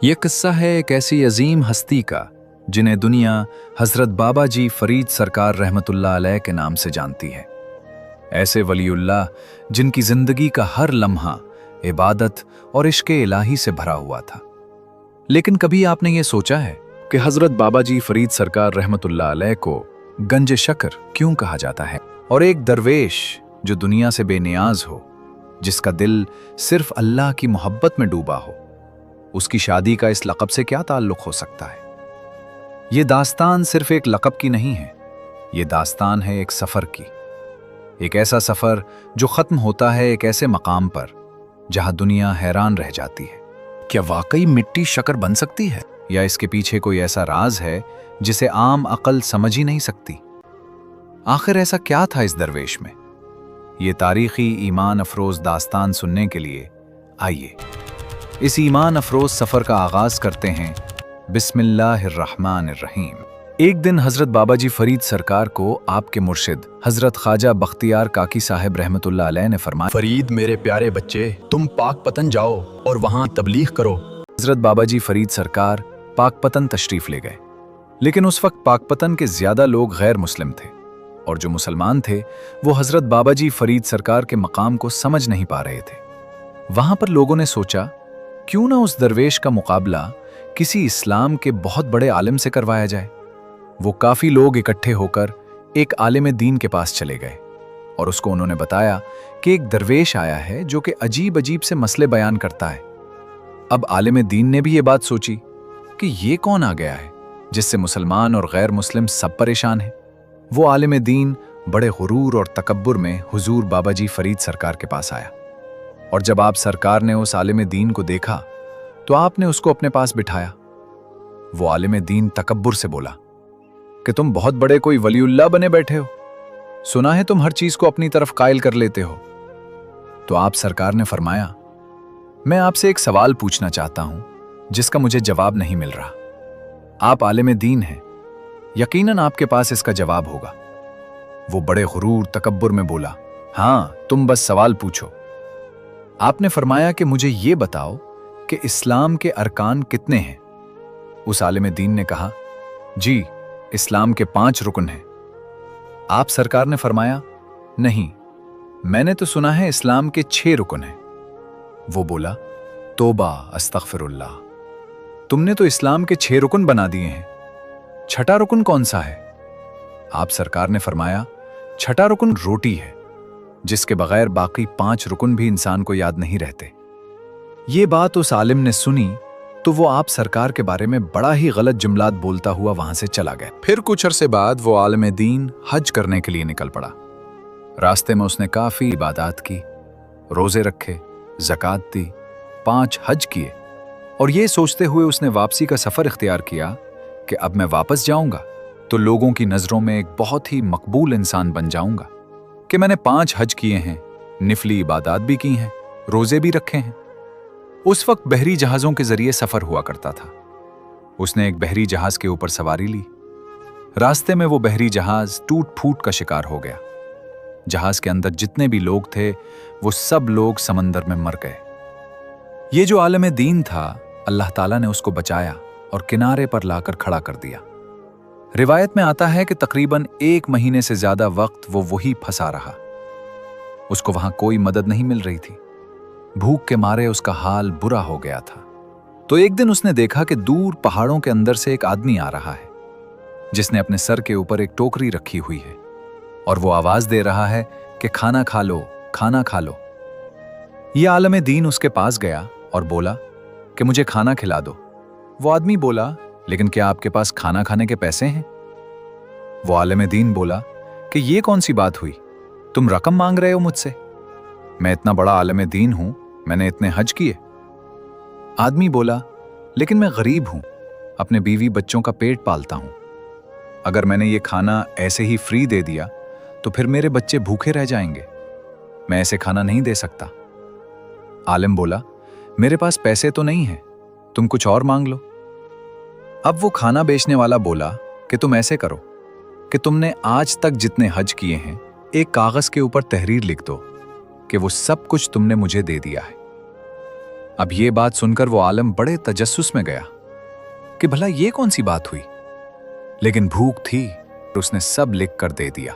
ये किस्सा है एक ऐसी अजीम हस्ती का जिन्हें दुनिया हजरत बाबा जी फरीद सरकार रहमतुल्लाह अलैह के नाम से जानती है। ऐसे वलीउल्लाह जिनकी जिंदगी का हर लम्हा इबादत और इश्क इलाही से भरा हुआ था। लेकिन कभी आपने ये सोचा है कि हजरत बाबा जी फरीद सरकार रहमतुल्लाह अलैह को गंज शकर क्यों कहा जाता है? और एक दरवेश जो दुनिया से बेनियाज हो, जिसका दिल सिर्फ अल्लाह की मोहब्बत में डूबा हो, उसकी शादी का इस लक़ब से क्या ताल्लुक हो सकता है? ये दास्तान सिर्फ एक लक़ब की नहीं है, ये दास्तान है एक सफ़र की। एक ऐसा सफ़र जो ख़त्म होता है एक ऐसे मकाम पर जहां दुनिया हैरान रह जाती है। क्या वाकई मिट्टी शकर बन सकती है, या इसके पीछे कोई ऐसा राज है जिसे आम अकल समझ ही नहीं सकती? आखिर ऐसा क्या था इस दरवेश में? ये तारीखी ईमान अफरोज़ दास्तान सुनने के लिए आइए इस ईमान अफरोज़ सफ़र का आगाज़ करते हैं बिस्मिल्लाहिर्रहमानिर्रहीम। एक दिन हज़रत बाबा जी फ़रीद सरकार को आपके मुर्शिद हज़रत ख्वाजा बख्तियार काकी साहब रहमतुल्लाह अलैह ने फरमाया, फरीद मेरे प्यारे बच्चे, तुम पाकपतन जाओ और वहाँ तबलीग करो। हज़रत बाबा जी फ़रीद सरकार पाकपतन तशरीफ़ ले गए, लेकिन उस वक्त पाकपतन के ज़्यादा लोग गैर मुस्लिम थे, और जो मुसलमान थे वो हज़रत बाबा जी फ़रीद सरकार के मकाम को समझ नहीं पा रहे थे। वहाँ पर लोगों ने सोचा, क्यों ना उस दरवेश का मुकाबला किसी इस्लाम के बहुत बड़े आलिम से करवाया जाए। वो काफ़ी लोग इकट्ठे होकर एक आलिम दीन के पास चले गए और उसको उन्होंने बताया कि एक दरवेश आया है जो कि अजीब अजीब से मसले बयान करता है। अब आलिम दीन ने भी ये बात सोची कि ये कौन आ गया है जिससे मुसलमान और गैर मुस्लिम सब परेशान हैं। वो आलिम दीन बड़े गुरूर और तकब्बुर में हुजूर बाबा जी फ़रीद सरकार के पास आया, और जब आप सरकार ने उस आलिम दीन को देखा तो आपने उसको अपने पास बिठाया। वो आलिम दीन तकब्बुर से बोला कि तुम बहुत बड़े कोई वलीउल्लाह बने बैठे हो, सुना है तुम हर चीज को अपनी तरफ कायल कर लेते हो। तो आप सरकार ने फरमाया, मैं आपसे एक सवाल पूछना चाहता हूं जिसका मुझे जवाब नहीं मिल रहा। आप आलिम दीन हैं, यकीनन आपके पास इसका जवाब होगा। वो बड़े गुरूर तकब्बुर में बोला, हाँ तुम बस सवाल पूछो। आपने फरमाया कि मुझे ये बताओ कि इस्लाम के अरकान कितने हैं? उस आलिम दीन ने कहा, जी इस्लाम के 5 रुकन हैं। आप सरकार ने फरमाया, नहीं मैंने तो सुना है इस्लाम के 6 रुकन हैं। वो बोला, तोबा अस्तगफिरुल्लाह, तुमने तो इस्लाम के 6 रुकन बना दिए हैं, छठा रुकन कौन सा है? आप सरकार ने फरमाया, छठा रुकन रोटी है, जिसके बगैर बाकी 5 रुकन भी इंसान को याद नहीं रहते। ये बात उस आलिम ने सुनी तो वो आप सरकार के बारे में बड़ा ही गलत जुमलात बोलता हुआ वहां से चला गया। फिर कुछ अरसे बाद वो आलिम दीन हज करने के लिए निकल पड़ा। रास्ते में उसने काफी इबादत की, रोजे रखे, ज़कात दी, 5 हज किए, और ये सोचते हुए उसने वापसी का सफर इख्तियार किया कि अब मैं वापस जाऊंगा तो लोगों की नजरों में एक बहुत ही मकबूल इंसान बन जाऊंगा कि मैंने 5 हज किए हैं, निफली इबादत भी की हैं, रोजे भी रखे हैं। उस वक्त बहरी जहाजों के जरिए सफर हुआ करता था। उसने एक बहरी जहाज के ऊपर सवारी ली। रास्ते में वो बहरी जहाज टूट फूट का शिकार हो गया। जहाज के अंदर जितने भी लोग थे वो सब लोग समंदर में मर गए। ये जो आलिम दीन था, अल्लाह ताला ने उसको बचाया और किनारे पर लाकर खड़ा कर दिया। रिवायत में आता है कि तकरीबन 1 महीने से ज्यादा वक्त वो वही फंसा रहा। उसको वहां कोई मदद नहीं मिल रही थी। भूख के मारे उसका हाल बुरा हो गया था। तो एक दिन उसने देखा कि दूर पहाड़ों के अंदर से एक आदमी आ रहा है, जिसने अपने सर के ऊपर एक टोकरी रखी हुई है, और वो आवाज दे रहा है कि खाना खा लो, खाना खा लो। ये आलिम दीन उसके पास गया और बोला कि मुझे खाना खिला दो। वो आदमी बोला, लेकिन क्या आपके पास खाना खाने के पैसे हैं? वो आलिम दीन बोला कि ये कौन सी बात हुई, तुम रकम मांग रहे हो मुझसे? मैं इतना बड़ा आलिम दीन हूं, मैंने इतने हज किए। आदमी बोला, लेकिन मैं गरीब हूं, अपने बीवी बच्चों का पेट पालता हूं। अगर मैंने ये खाना ऐसे ही फ्री दे दिया तो फिर मेरे बच्चे भूखे रह जाएंगे, मैं ऐसे खाना नहीं दे सकता। आलिम बोला, मेरे पास पैसे तो नहीं है, तुम कुछ और मांग लो। अब वो खाना बेचने वाला बोला कि तुम ऐसे करो कि तुमने आज तक जितने हज किए हैं एक कागज के ऊपर तहरीर लिख दो कि वो सब कुछ तुमने मुझे दे दिया है। अब ये बात सुनकर वो आलम बड़े तजस्सुस में गया कि भला ये कौन सी बात हुई, लेकिन भूख थी तो उसने सब लिख कर दे दिया।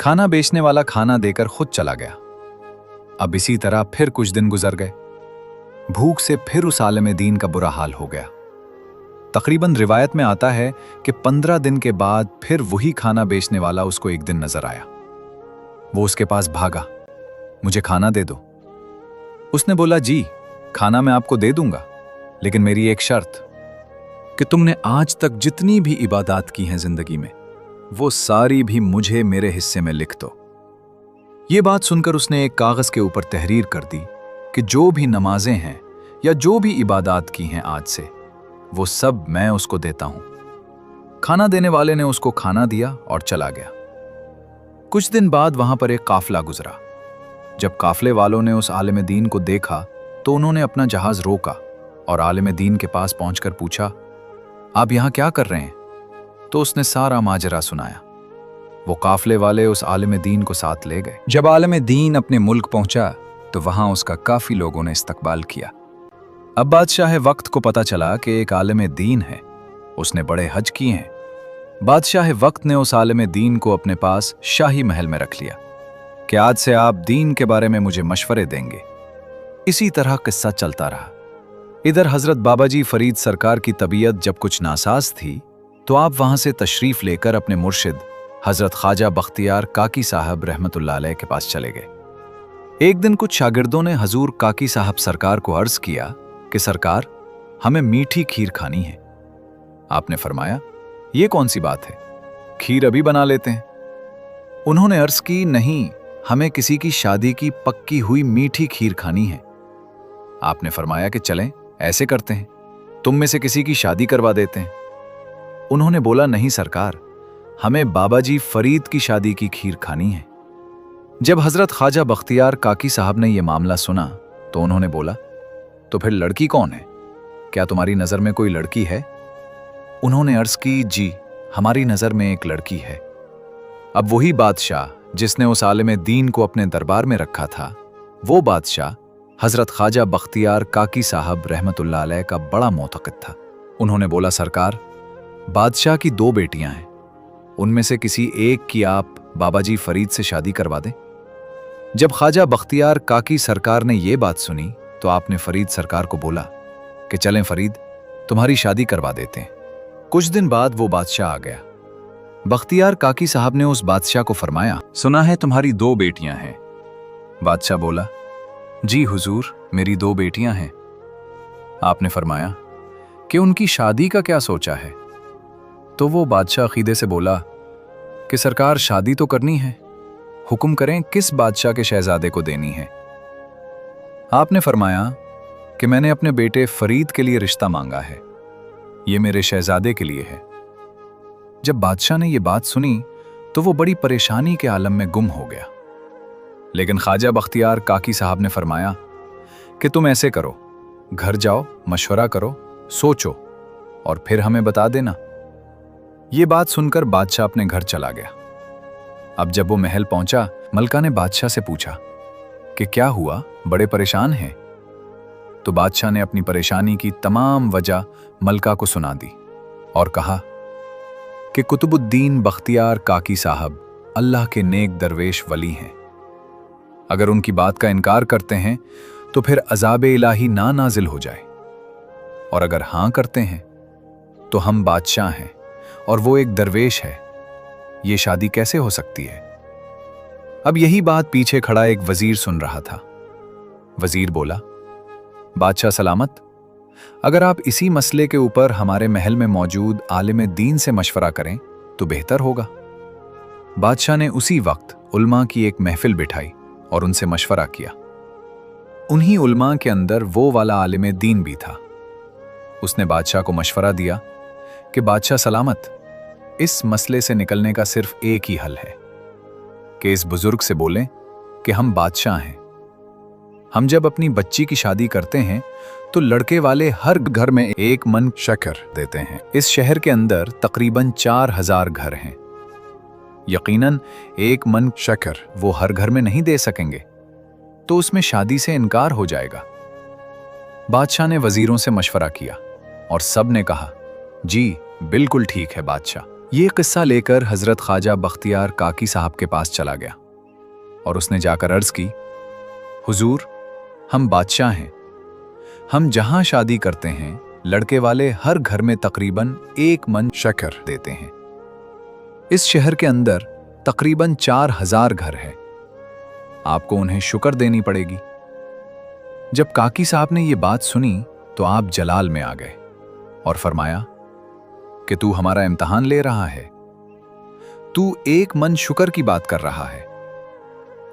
खाना बेचने वाला खाना देकर खुद चला गया। अब इसी तरह फिर कुछ दिन गुजर गए। भूख से फिर उस आलिम दीन का बुरा हाल हो गया। तकरीबन रिवायत में आता है कि 15 दिन के बाद फिर वही खाना बेचने वाला उसको एक दिन नजर आया। वो उसके पास भागा, मुझे खाना दे दो। उसने बोला, जी खाना मैं आपको दे दूंगा, लेकिन मेरी एक शर्त कि तुमने आज तक जितनी भी इबादत की हैं जिंदगी में, वो सारी भी मुझे मेरे हिस्से में लिख दो। ये बात सुनकर उसने एक कागज के ऊपर तहरीर कर दी कि जो भी नमाजें हैं या जो भी इबादत की हैं आज से, वो सब मैं उसको देता हूं। खाना देने वाले ने उसको खाना दिया और चला गया। कुछ दिन बाद वहां पर एक काफिला गुजरा। जब काफिले वालों ने उस आलिम दीन को देखा तो उन्होंने अपना जहाज रोका और आलिम दीन के पास पहुंचकर पूछा, आप यहां क्या कर रहे हैं? तो उसने सारा माजरा सुनाया। वो काफिले वाले उस आलिम दीन को साथ ले गए। जब आलिम दीन अपने मुल्क पहुंचा तो वहां उसका काफी लोगों ने इस्तकबाल किया। अब बादशाह वक्त को पता चला कि एक आलिम दीन है, उसने बड़े हज किए हैं। बादशाह वक्त ने उस आलिम दीन को अपने पास शाही महल में रख लिया कि आज से आप दीन के बारे में मुझे मशवरे देंगे। इसी तरह किस्सा चलता रहा। इधर हजरत बाबा जी फरीद सरकार की तबीयत जब कुछ नासाज थी तो आप वहां से तशरीफ लेकर अपने मुर्शिद हजरत ख्वाजा बख्तियार काकी साहब रहमतुल्लाह अलैह के पास चले गए। एक दिन कुछ शागिर्दों ने हजूर काकी साहब सरकार को अर्ज किया कि सरकार, हमें मीठी खीर खानी है। आपने फरमाया, ये कौन सी बात है, खीर अभी बना लेते हैं। उन्होंने अर्ज की, नहीं, हमें किसी की शादी की पक्की हुई मीठी खीर खानी है। आपने फरमाया कि चलें, ऐसे करते हैं, तुम में से किसी की शादी करवा देते हैं। उन्होंने बोला, नहीं सरकार, हमें बाबा जी फरीद की शादी की खीर खानी है। जब हजरत ख्वाजा बख्तियार काकी साहब ने यह मामला सुना तो उन्होंने बोला, तो फिर लड़की कौन है? क्या तुम्हारी नजर में कोई लड़की है? उन्होंने अर्ज की, जी हमारी नजर में एक लड़की है। अब वही बादशाह जिसने उस आलिम दीन को अपने दरबार में रखा था, वो बादशाह हजरत ख्वाजा बख्तियार काकी साहब रहमतुल्लाह अलैह का बड़ा मोतक़िद था। उन्होंने बोला, सरकार, बादशाह की 2 बेटियां हैं, उनमें से किसी एक की आप बाबा जी फरीद से शादी करवा दें। जब ख्वाजा बख्तियार काकी सरकार ने यह बात सुनी तो आपने फरीद सरकार को बोला कि चलें फरीद, तुम्हारी शादी करवा देते हैं। कुछ दिन बाद वो बादशाह आ गया। बख्तियार काकी साहब ने उस बादशाह को फरमाया, सुना है तुम्हारी 2 बेटियां हैं। बादशाह बोला, जी हुजूर, मेरी 2 बेटियां हैं। आपने फरमाया कि उनकी शादी का क्या सोचा है? तो वो बादशाह अकीदे से बोला कि सरकार, शादी तो करनी है, हुक्म करें किस बादशाह के शहजादे को देनी है। आपने फरमाया कि मैंने अपने बेटे फरीद के लिए रिश्ता मांगा है, ये मेरे शहजादे के लिए है। जब बादशाह ने यह बात सुनी तो वो बड़ी परेशानी के आलम में गुम हो गया। लेकिन ख्वाजा बख्तियार काकी साहब ने फरमाया कि तुम ऐसे करो, घर जाओ, मशवरा करो, सोचो और फिर हमें बता देना। ये बात सुनकर बादशाह अपने घर चला गया। अब जब वो महल पहुंचा, मलका ने बादशाह से पूछा कि क्या हुआ, बड़े परेशान हैं? तो बादशाह ने अपनी परेशानी की तमाम वजह मलका को सुना दी और कहा कि कुतुबुद्दीन बख्तियार काकी साहब अल्लाह के नेक दरवेश वली हैं। अगर उनकी बात का इनकार करते हैं तो फिर अजाब इलाही ना नाजिल हो जाए, और अगर हां करते हैं तो हम बादशाह हैं और वो एक दरवेश है, ये शादी कैसे हो सकती है? अब यही बात पीछे खड़ा एक वजीर सुन रहा था। वजीर बोला, बादशाह सलामत, अगर आप इसी मसले के ऊपर हमारे महल में मौजूद आलिम दीन से मशवरा करें तो बेहतर होगा। बादशाह ने उसी वक्त उल्मा की एक महफिल बिठाई और उनसे मशवरा किया। उन्हीं उल्मा के अंदर वो वाला आलिम दीन भी था। उसने बादशाह को मशवरा दिया कि बादशाह सलामत, इस मसले से निकलने का सिर्फ एक ही हल है कि इस बुजुर्ग से बोलें कि हम बादशाह हैं। हम जब अपनी बच्ची की शादी करते हैं तो लड़के वाले हर घर में 1 मन शक्कर देते हैं। इस शहर के अंदर तकरीबन 4000 घर हैं। यकीनन 1 मन शक्कर वो हर घर में नहीं दे सकेंगे, तो उसमें शादी से इनकार हो जाएगा। बादशाह ने वजीरों से मशवरा किया और सब ने कहा, जी बिल्कुल ठीक है बादशाह। ये किस्सा लेकर हजरत ख्वाजा बख्तियार काकी साहब के पास चला गया और उसने जाकर अर्ज की, हुजूर, हम बादशाह हैं। हम जहां शादी करते हैं लड़के वाले हर घर में तकरीबन 1 मन शक्कर देते हैं। इस शहर के अंदर तकरीबन 4000 घर हैं। आपको उन्हें शुक्र देनी पड़ेगी। जब काकी साहब ने ये बात सुनी तो आप जलाल में आ गए और फरमाया कि तू हमारा इम्तिहान ले रहा है। तू 1 मन शुक्र की बात कर रहा है।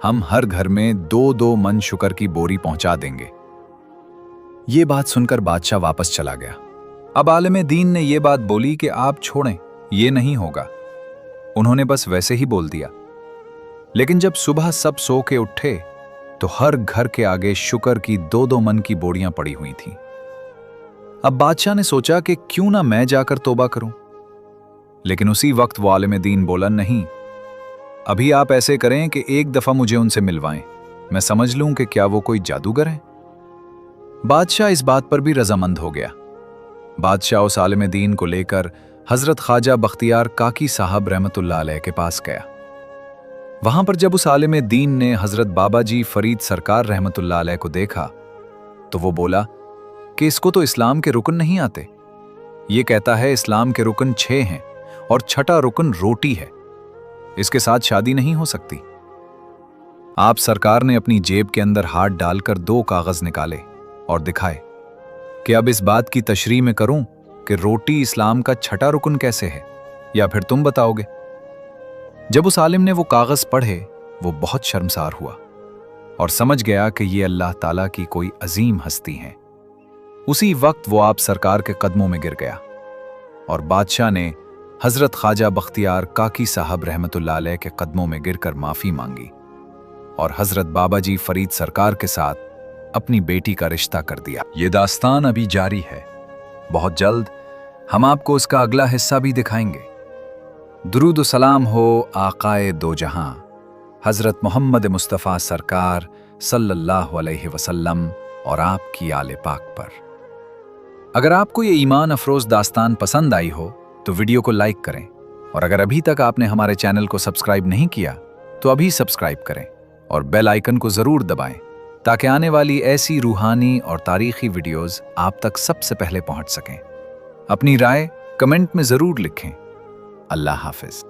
हम हर घर में 2-2 मन शुक्र की बोरी पहुंचा देंगे। ये बात सुनकर बादशाह वापस चला गया। अब आलिम दीन ने यह बात बोली कि आप छोड़ें, ये नहीं होगा। उन्होंने बस वैसे ही बोल दिया। लेकिन जब सुबह सब सो के उठे तो हर घर के आगे शुक्र की 2-2 मन की बोरियां पड़ी हुई थीं। अब बादशाह ने सोचा कि क्यों ना मैं जाकर तौबा करूं। लेकिन उसी वक्त वो आलिम दीन बोला, नहीं, अभी आप ऐसे करें कि एक दफा मुझे उनसे मिलवाएं, मैं समझ लूं कि क्या वो कोई जादूगर है। बादशाह इस बात पर भी रजामंद हो गया। बादशाह उस आलिम दीन को लेकर हजरत ख्वाजा बख्तियार काकी साहब रहमतुल्लाह अलैह के पास गया। वहां पर जब उस आलिम दीन ने हजरत बाबा जी फरीद सरकार रहमतुल्लाह अलैह को देखा तो वो बोला कि इसको तो इस्लाम के रुकन नहीं आते। ये कहता है इस्लाम के रुकन 6 हैं और छठा रुकन रोटी है। इसके साथ शादी नहीं हो सकती। आप सरकार ने अपनी जेब के अंदर हाथ डालकर 2 कागज निकाले और दिखाए कि अब इस बात की तशरीह में करूं कि रोटी इस्लाम का छठा रुकन कैसे है, या फिर तुम बताओगे। जब उस आलिम ने वो कागज पढ़े वो बहुत शर्मसार हुआ और समझ गया कि ये अल्लाह ताला की कोई अजीम हस्ती है। उसी वक्त वो आप सरकार के कदमों में गिर गया और बादशाह ने हजरत ख्वाजा बख्तियार काकी साहब रहमतुल्लाह अलैह के कदमों में गिरकर माफी मांगी और हजरत बाबा जी फरीद सरकार के साथ अपनी बेटी का रिश्ता कर दिया। ये दास्तान अभी जारी है। बहुत जल्द हम आपको उसका अगला हिस्सा भी दिखाएंगे। दुरूद सलाम हो आकाए दो जहां हजरत मोहम्मद मुस्तफ़ा सरकार सल्लल्लाहु अलैहि वसल्लम और आपकी आले पाक पर। अगर आपको ये ईमान अफरोज दास्तान पसंद आई हो तो वीडियो को लाइक करें और अगर अभी तक आपने हमारे चैनल को सब्सक्राइब नहीं किया तो अभी सब्सक्राइब करें और बेल आइकन को जरूर दबाएं ताकि आने वाली ऐसी रूहानी और तारीखी वीडियोस आप तक सबसे पहले पहुंच सकें। अपनी राय कमेंट में जरूर लिखें। अल्लाह हाफिज।